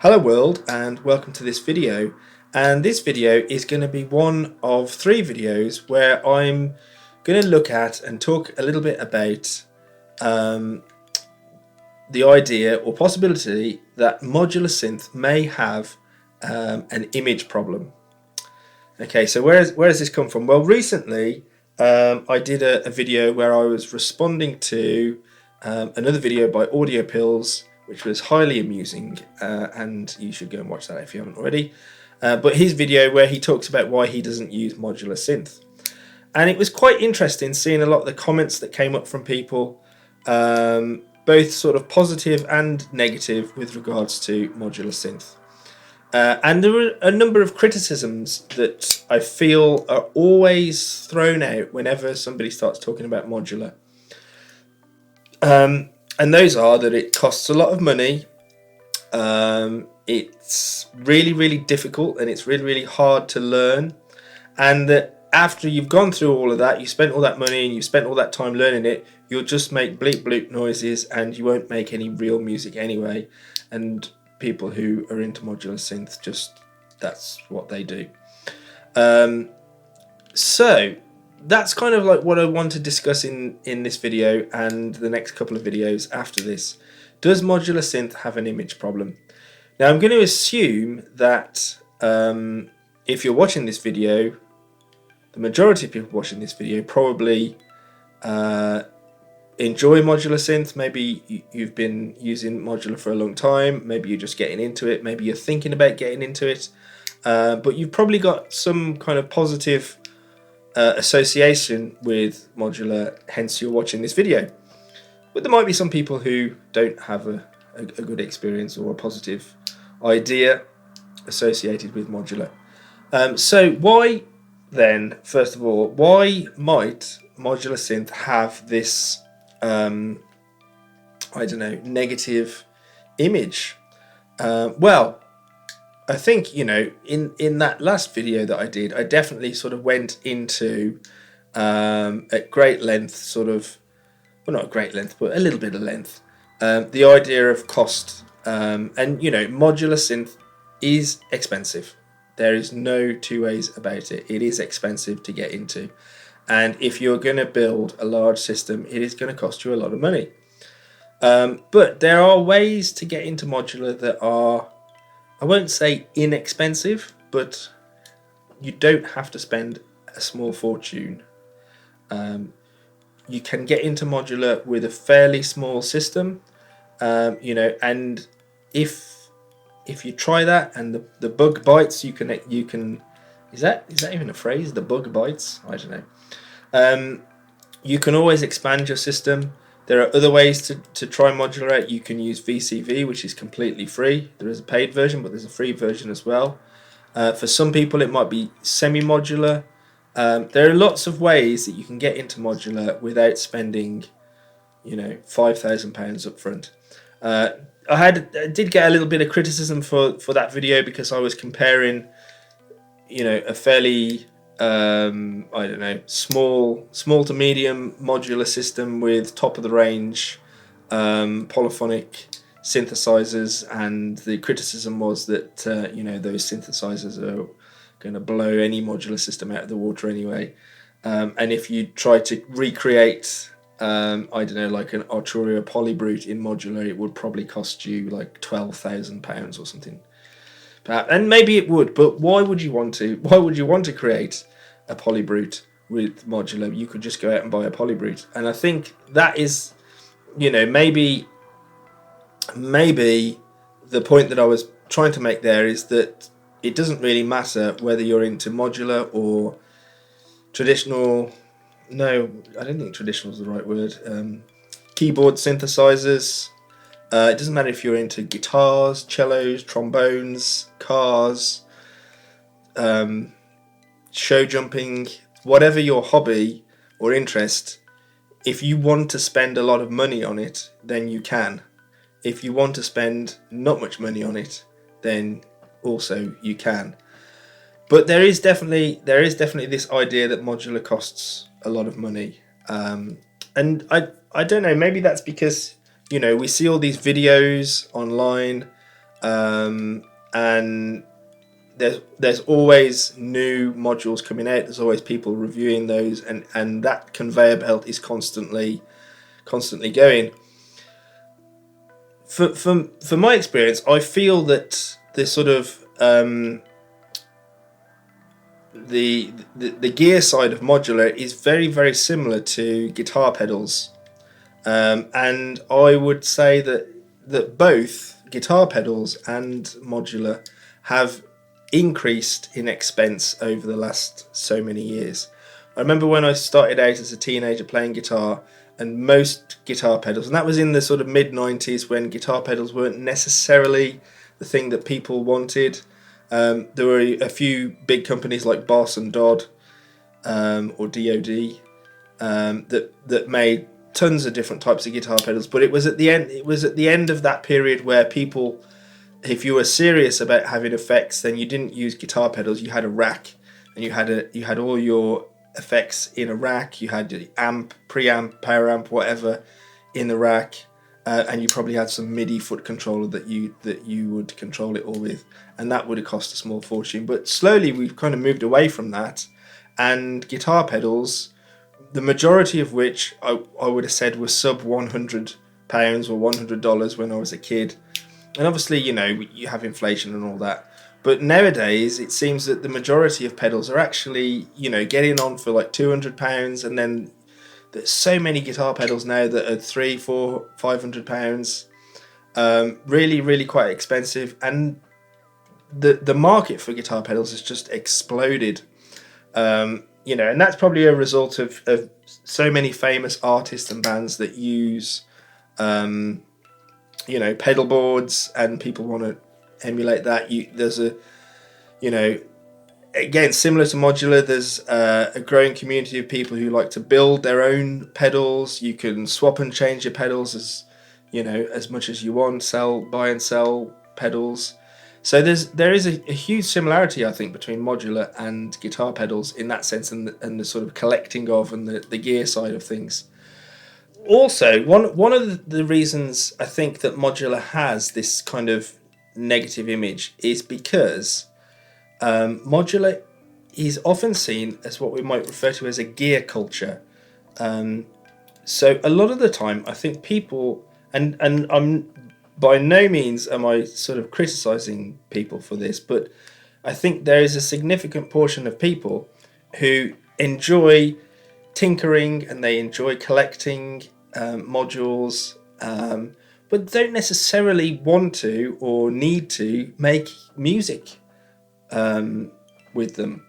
Hello world and welcome to this video, and this video is going to be one of three videos where I'm going to look at and talk a little bit about the idea or possibility that modular synth may have an image problem. Okay, so where has this come from? Well, recently I did a video where I was responding to another video by Audio Pills, which was highly amusing, and you should go and watch that if you haven't already. But his video where he talks about why he doesn't use modular synth. And it was quite interesting seeing a lot of the comments that came up from people, both sort of positive and negative with regards to modular synth. And there were a number of criticisms that I feel are always thrown out whenever somebody starts talking about modular. And those are that it costs a lot of money, it's really difficult, and it's really hard to learn, and that after you've gone through all of that, you spent all that money and you spent all that time learning it, you'll just make bleep bloop noises and you won't make any real music anyway. And people who are into modular synth, just that's what they do. So that's kind of like what I want to discuss in this video and the next couple of videos after this. Does modular synth have an image problem? Now I'm going to assume that if you're watching this video, the majority of people watching this video probably enjoy modular synth. Maybe you've been using modular for a long time, maybe you're just getting into it, maybe you're thinking about getting into it, but you've probably got some kind of positive association with modular, hence you're watching this video. But there might be some people who don't have a good experience or a positive idea associated with modular. So why then, first of all, why might modular synth have this I don't know, negative image? Well, I think, you know, in that last video that I did, I definitely sort of went into at great length, sort of, well, not great length, but a little bit of length, the idea of cost. And, you know, modular synth is expensive. There is no two ways about it. It is expensive to get into. And if you're going to build a large system, it is going to cost you a lot of money. But there are ways to get into modular that are, I won't say inexpensive, but you don't have to spend a small fortune. You can get into modular with a fairly small system, you know, and if you try that and the bug bites, you can is that even a phrase? The bug bites? I don't know. You can always expand your system. There are other ways to try modular out. You can use VCV, which is completely free. There is a paid version, but there's a free version as well. For some people, it might be semi-modular. There are lots of ways that you can get into modular without spending, you know, £5,000 up front. I did get a little bit of criticism for that video because I was comparing, you know, a fairly I don't know, small to medium modular system with top of the range polyphonic synthesizers, and the criticism was that you know, those synthesizers are going to blow any modular system out of the water anyway, and if you try to recreate I don't know, like an Arturia Polybrute in modular, it would probably cost you like £12,000 or something. And maybe it would, but why would you want to create a Polybrute with modular? You could just go out and buy a Polybrute. And I think that is, you know, maybe the point that I was trying to make there is that it doesn't really matter whether you're into modular or traditional. No, I don't think traditional is the right word. Keyboard synthesizers. It doesn't matter if you're into guitars, cellos, trombones, cars, show jumping, whatever your hobby or interest. If you want to spend a lot of money on it, then you can. If you want to spend not much money on it, then also you can. But there is definitely this idea that modular costs a lot of money, and I don't know, maybe that's because, you know, we see all these videos online and there's always new modules coming out. There's always people reviewing those, and that conveyor belt is constantly going. For my experience, I feel that the sort of the gear side of modular is very, very similar to guitar pedals, and I would say that both guitar pedals and modular have increased in expense over the last so many years. I remember when I started out as a teenager playing guitar, and most guitar pedals, and that was in the sort of mid-90s when guitar pedals weren't necessarily the thing that people wanted. There were a few big companies like Boss and Dodd, or DOD, that made tons of different types of guitar pedals. But it was at the end of that period where people, if you were serious about having effects, then you didn't use guitar pedals. You had a rack, and you had all your effects in a rack. You had the amp, preamp, power amp, whatever, in the rack, and you probably had some MIDI foot controller that you would control it all with, and that would have cost a small fortune. But slowly we've kind of moved away from that, and guitar pedals, the majority of which I would have said were sub £100 or $100 when I was a kid. And obviously, you have inflation and all that. But nowadays, it seems that the majority of pedals are actually, getting on for like £200, and then there's so many guitar pedals now that are £300, £400, £500. Really, really quite expensive. And the market for guitar pedals has just exploded. And that's probably a result of so many famous artists and bands that use pedal boards, and people want to emulate that. There's again, similar to modular, there's a growing community of people who like to build their own pedals. You can swap and change your pedals as much as you want, buy and sell pedals. So there is a huge similarity, I think, between modular and guitar pedals in that sense, and the sort of collecting of and the gear side of things. Also, one of the reasons I think that modular has this kind of negative image is because modular is often seen as what we might refer to as a gear culture. So a lot of the time, I think people, and I'm by no means am I sort of criticizing people for this, but I think there is a significant portion of people who enjoy tinkering and they enjoy collecting modules, but don't necessarily want to or need to make music with them.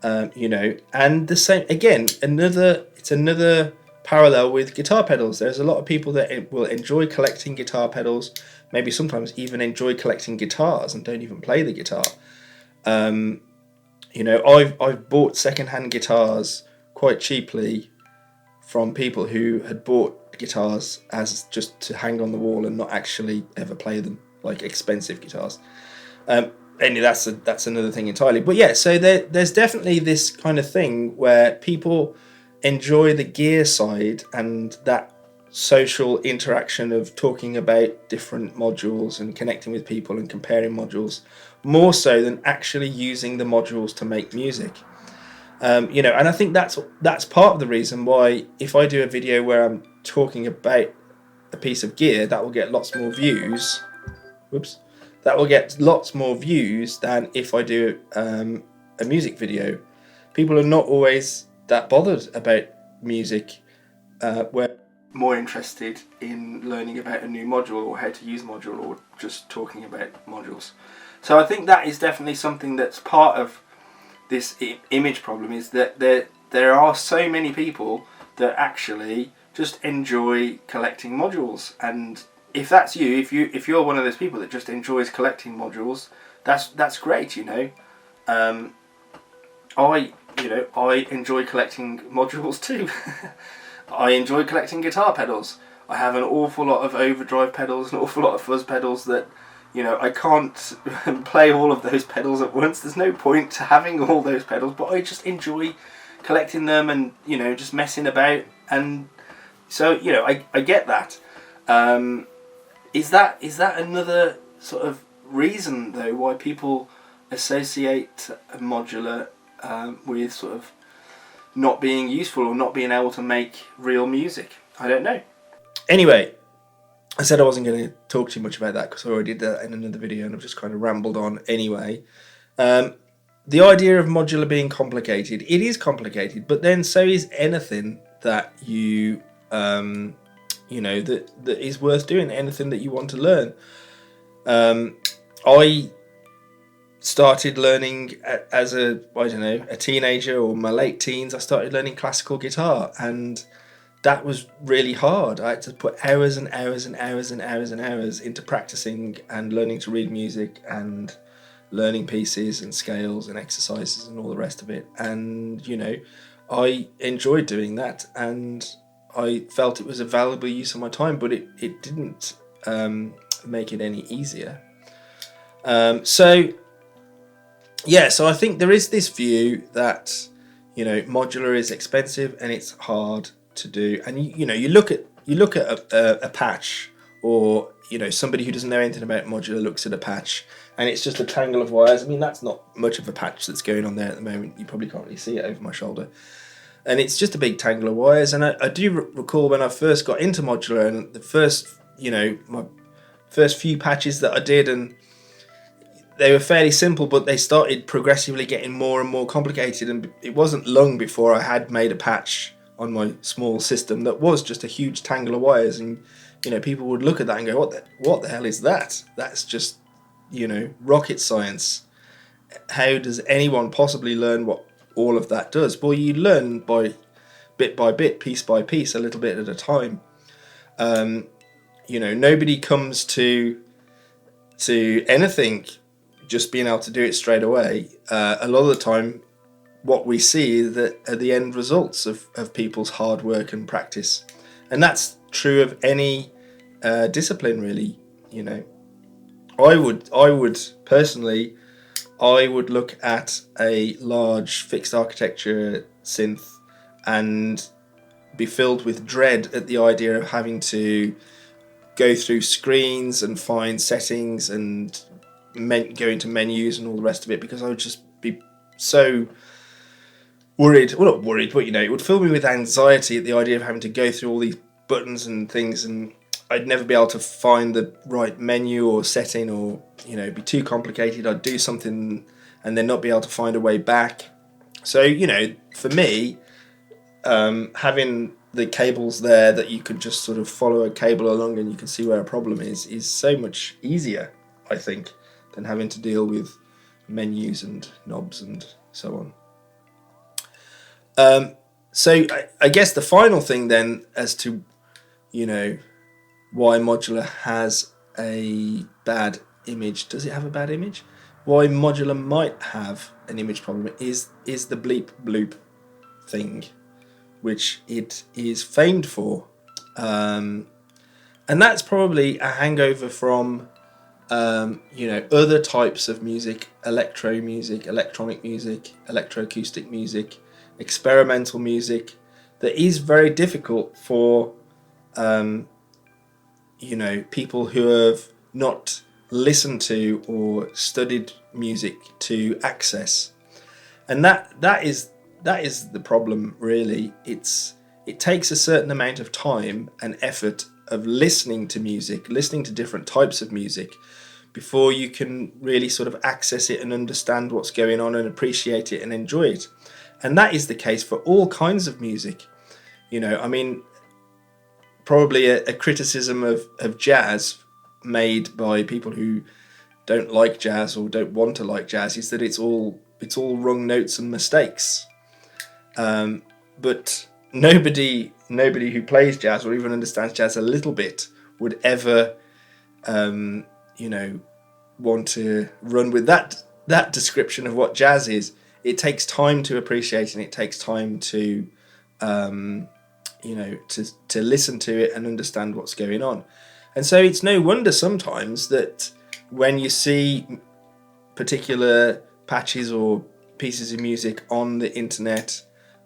And the same again, it's another parallel with guitar pedals. There's a lot of people that will enjoy collecting guitar pedals, maybe sometimes even enjoy collecting guitars and don't even play the guitar. I've bought secondhand guitars quite cheaply from people who had bought guitars as just to hang on the wall and not actually ever play them, like expensive guitars. Anyway, that's another thing entirely. But yeah, so there's definitely this kind of thing where people enjoy the gear side and that social interaction of talking about different modules and connecting with people and comparing modules more so than actually using the modules to make music. And I think that's part of the reason why if I do a video where I'm talking about a piece of gear, that will get lots more views. That will get lots more views than if I do a music video. People are not always that bothered about music. We're more interested in learning about a new module or how to use module or just talking about modules. So I think that is definitely something that's part of this image problem, is that there are so many people that actually just enjoy collecting modules. And if that's you, if you're one of those people that just enjoys collecting modules, that's great. I enjoy collecting modules too. I enjoy collecting guitar pedals. I have an awful lot of overdrive pedals, an awful lot of fuzz pedals that, I can't play all of those pedals at once. There's no point to having all those pedals, but I just enjoy collecting them and, just messing about. And so, I get that. Is that another sort of reason though why people associate a modular with sort of not being useful or not being able to make real music. I don't know. Anyway, I said I wasn't going to talk too much about that because I already did that in another video and I've just kind of rambled on anyway. The idea of modular being complicated, it is complicated, but then so is anything that you, that is worth doing, anything that you want to learn. I started learning as a teenager or my late teens. I started learning classical guitar, and that was really hard. I had to put hours and hours and hours and hours and hours into practicing and learning to read music and learning pieces and scales and exercises and all the rest of it. And I enjoyed doing that, and I felt it was a valuable use of my time, but it didn't make it any easier. So I think there is this view that modular is expensive and it's hard to do. And you look at a patch, or somebody who doesn't know anything about modular looks at a patch and it's just a tangle of wires. I mean, that's not much of a patch that's going on there at the moment. You probably can't really see it over my shoulder. And it's just a big tangle of wires. And I do recall when I first got into modular, and the first, my first few patches that I did, and they were fairly simple, but they started progressively getting more and more complicated. And it wasn't long before I had made a patch on my small system that was just a huge tangle of wires. And, people would look at that and go, what the hell is that? That's just, rocket science. How does anyone possibly learn what all of that does? Well, you learn by bit, piece by piece, a little bit at a time. Nobody comes to anything just being able to do it straight away. A lot of the time, what we see are the end results of people's hard work and practice. And that's true of any discipline, really. I would personally, I would look at a large fixed architecture synth and be filled with dread at the idea of having to go through screens and find settings and go into menus and all the rest of it, because I would just be so worried. Well, not worried, but it would fill me with anxiety at the idea of having to go through all these buttons and things, and I'd never be able to find the right menu or setting, or it'd be too complicated. I'd do something and then not be able to find a way back. So for me, having the cables there that you could just sort of follow a cable along and you can see where a problem is so much easier, I think, than having to deal with menus and knobs and so on. So I guess the final thing then as to why modular has a bad image. Does it have a bad image? Why modular might have an image problem is the bleep bloop thing, which it is famed for. And that's probably a hangover from other types of music, electro music, electronic music, electroacoustic music, experimental music, that is very difficult for people who have not listened to or studied music to access. And that is the problem, really. It takes a certain amount of time and effort of listening to music, listening to different types of music, before you can really sort of access it and understand what's going on and appreciate it and enjoy it. And that is the case for all kinds of music. Probably a criticism of jazz made by people who don't like jazz or don't want to like jazz is that it's all wrong notes and mistakes. But nobody who plays jazz or even understands jazz a little bit would ever want to run with that description of what jazz is. It takes time to appreciate, and it takes time to to listen to it and understand what's going on. And so it's no wonder sometimes that when you see particular patches or pieces of music on the internet,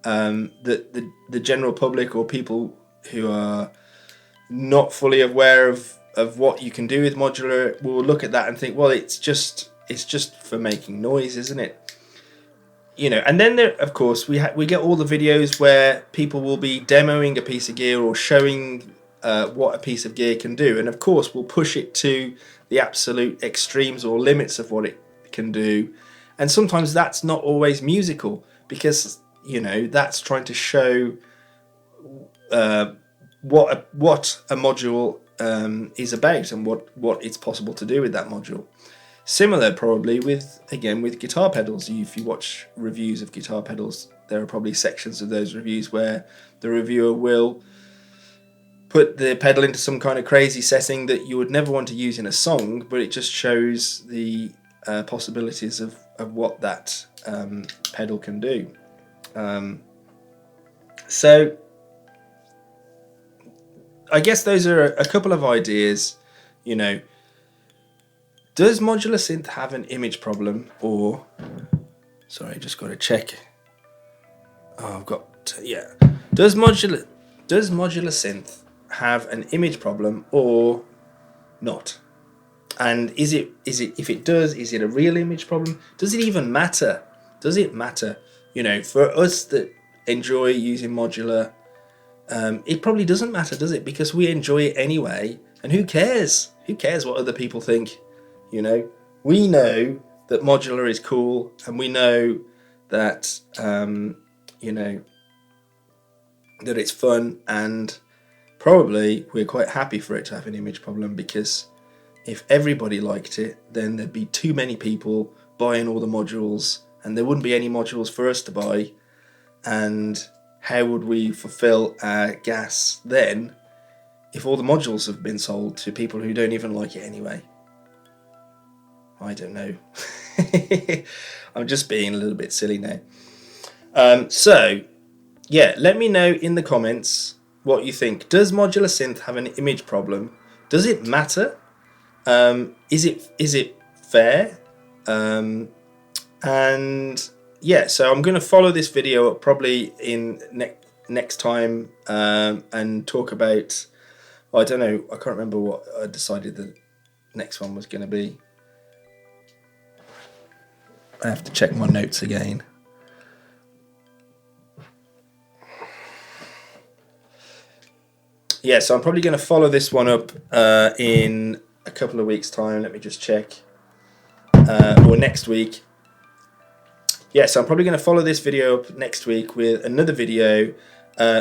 that the general public or people who are not fully aware of of what you can do with modular will look at that and think, well, it's just for making noise, isn't it? You know, and then there, of course, we get all the videos where people will be demoing a piece of gear or showing what a piece of gear can do, and of course we'll push it to the absolute extremes or limits of what it can do, and sometimes that's not always musical, because you know that's trying to show what a module is about and what it's possible to do with that module. Similar probably with guitar pedals. If you watch reviews of guitar pedals, there are probably sections of those reviews where the reviewer will put the pedal into some kind of crazy setting that you would never want to use in a song, but it just shows the possibilities of what that pedal can do. So I guess those are a couple of ideas. You know, does modular synth have an image problem? Or, sorry, just got to check. Oh, I've got, yeah. Does modular synth have an image problem or not? And is it if it does, is it a real image problem? Does it even matter? Does it matter? You know, for us that enjoy using modular, it probably doesn't matter, does it? Because we enjoy it anyway, and who cares? Who cares what other people think? You know, we know that modular is cool, and we know that you know, that it's fun, and probably we're quite happy for it to have an image problem, because if everybody liked it, then there'd be too many people buying all the modules, and there wouldn't be any modules for us to buy. And how would we fulfill our gas then if all the modules have been sold to people who don't even like it anyway? I don't know. I'm just being a little bit silly now. So, yeah, let me know in the comments what you think. Does modular synth have an image problem? Does it matter? Is it fair? And yeah, so I'm going to follow this video up probably in next time and talk about, I don't know, I can't remember what I decided the next one was going to be. I have to check my notes again. Yeah, so I'm probably going to follow this one up in a couple of weeks' time. Let me just check. Or next week. Yeah, so I'm probably going to follow this video up next week with another video,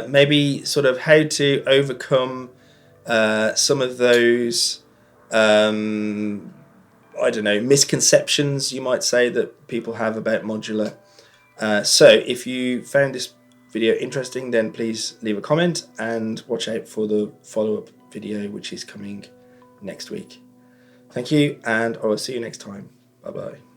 maybe sort of how to overcome some of those, I don't know, misconceptions, you might say, that people have about modular. So if you found this video interesting, then please leave a comment and watch out for the follow-up video, which is coming next week. Thank you, and I will see you next time. Bye-bye.